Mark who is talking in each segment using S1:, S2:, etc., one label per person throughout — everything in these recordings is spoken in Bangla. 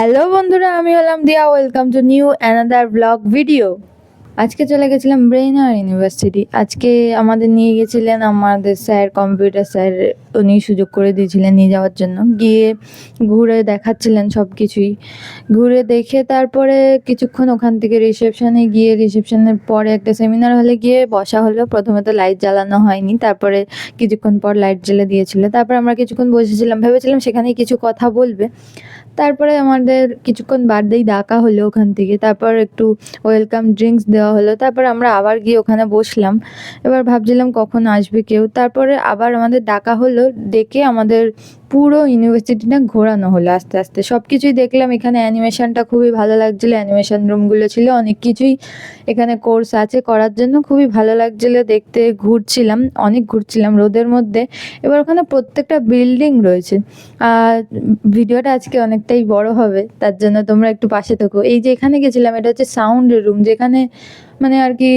S1: হ্যালো বন্ধুরা, আমি হলাম দিয়া। Welcome to new another blog video. আজকে চলে গেছিলাম ব্রেইনার ইউনিভার্সিটি। আজকে আমাদের নিয়ে গেছিলেন আমাদের স্যার, কম্পিউটার স্যার। উনি সুযোগ করে দিয়েছিলেন নিয়ে যাওয়ার জন্য। গিয়ে ঘুরে দেখাচ্ছিলেন সব কিছুই। ঘুরে দেখে তারপরে কিছুক্ষণ ওখান থেকে রিসেপশনে গিয়ে, রিসেপশনের পরে একটা সেমিনার হলে গিয়ে বসা হলো। প্রথমে তো লাইট জ্বালানো হয়নি, তারপরে কিছুক্ষণ পর লাইট জ্বেলে দিয়েছিল। তারপর আমরা কিছুক্ষণ বসেছিলাম, ভেবেছিলাম সেখানেই কিছু কথা বলবে। তারপরে আমাদের কিছুক্ষণ বাদেই ডাকা হলো ওখান থেকে। তারপর একটু ওয়েলকাম ড্রিঙ্কস দেওয়া হলো। তারপর আমরা আবার গিয়ে ওখানে বসলাম। এবার ভাবছিলাম কখন আসবে কেউ। তারপরে আবার আমাদের ডাকা হলো, ডেকে আমাদের পুরো ইউনিভার্সিটিটা ঘোরানো হলো আস্তে আস্তে। সব কিছুই দেখলাম। এখানে অ্যানিমেশনটা খুবই ভালো লাগছিলো। অ্যানিমেশন রুমগুলো ছিল, অনেক কিছুই এখানে কোর্স আছে করার জন্য। খুবই ভালো লাগছিলো দেখতে। অনেক ঘুরছিলাম রোদের মধ্যে। এবার ওখানে প্রত্যেকটা বিল্ডিং রয়েছে। আর ভিডিওটা আজকে অনেকটাই বড় হবে, তার জন্য তোমরা একটু পাশে থেকো। এই যে এখানে গেছিলাম, এটা হচ্ছে সাউন্ড রুম, যেখানে মানে আর কি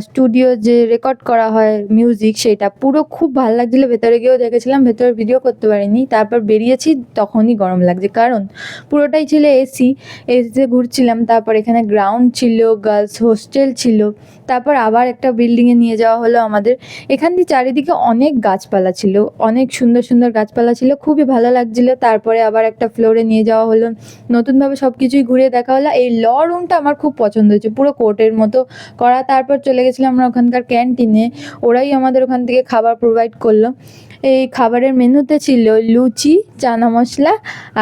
S1: স্টুডিও যে রেকর্ড করা হয় মিউজিক, সেটা পুরো খুব ভালো লাগছিলো। ভেতরে গিয়েও দেখেছিলাম, ভেতরে ভিডিও করতে পারিনি। তারপর বেরিয়েছি, তখনই গরম লাগছে, কারণ পুরোটাই ছিল এসিতে ঘুরছিলাম। তারপর এখানে গ্রাউন্ড ছিল, গার্লস হোস্টেল ছিল। তারপর আবার একটা বিল্ডিংয়ে নিয়ে যাওয়া হলো আমাদের। এখান দিয়ে চারিদিকে অনেক গাছপালা ছিল, অনেক সুন্দর সুন্দর গাছপালা ছিল, খুবই ভালো লাগছিল। তারপরে আবার একটা ফ্লোরে নিয়ে যাওয়া হলো, নতুনভাবে সব কিছুই ঘুরে দেখা হলো। এই ল রুমটা আমার খুব পছন্দ হয়েছে, পুরো কোর্টের মতো করা। তারপর চলে গেছিলাম আমরা ওখানকার ক্যান্টিনে। ওরাই আমাদের ওখান থেকে খাবার প্রোভাইড করলো। এই খাবারের মেনুতে ছিল লুচি, চানা মশলা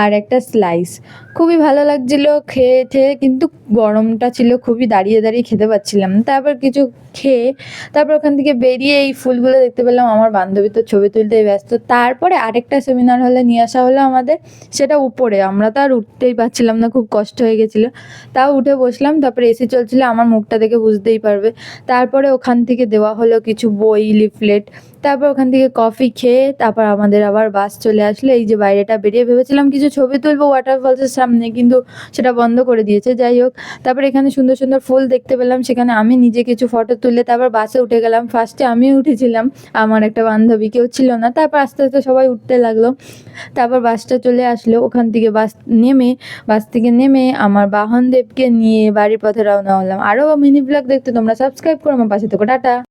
S1: আর একটা স্লাইস। খুবই ভালো লাগছিল খেয়ে ঠেয়ে, কিন্তু গরমটা ছিল খুবই, দাঁড়িয়ে দাঁড়িয়ে খেতে পাচ্ছিলাম। তারপর কিছু খেয়ে তারপর ওখান থেকে বেরিয়ে এই ফুলগুলো দেখতে পেলাম। আমার বান্ধবী তো ছবি তুলতেই ব্যস্ত। তারপরে আরেকটা সেমিনার হলে নিয়ে আসা হলো আমাদের, সেটা উপরে। আমরা তো আর উঠতেই পারছিলাম না, খুব কষ্ট হয়ে গেছিলো। তাও উঠে বসলাম। তারপরে এসি চলছিল, আমার মুখটা দেখে বুঝতেই পারবে। তারপরে ওখান থেকে দেওয়া হলো কিছু বই, লিফলেট। তারপর ওখান থেকে কফি খেয়ে তারপর আমাদের আবার বাস চলে আসলো। এই যে বাইরেটা বেরিয়ে ভেবেছিলাম কিছু ছবি তুলবো ওয়াটারফলসের সামনে, কিন্তু সেটা বন্ধ করে দিয়েছে। যাই হোক, তারপর এখানে সুন্দর সুন্দর ফুল দেখতে পেলাম, সেখানে আমি নিজে কিছু ফটো তুলে তারপর বাসে উঠে গেলাম। ফার্স্টে আমি উঠেছিলাম, আমার একটা বান্ধবী, কেউ ছিল না। তারপর আস্তে আস্তে সবাই উঠতে লাগলো। তারপর বাসটা চলে আসলো। ওখান থেকে বাস থেকে নেমে আমার বাহনদেবকে নিয়ে বাড়ির পথে রওনা হলাম। আরও মিনি ব্লগ দেখতে তোমরা সাবস্ক্রাইব করো, আমার পাশে থেকো। টাটা।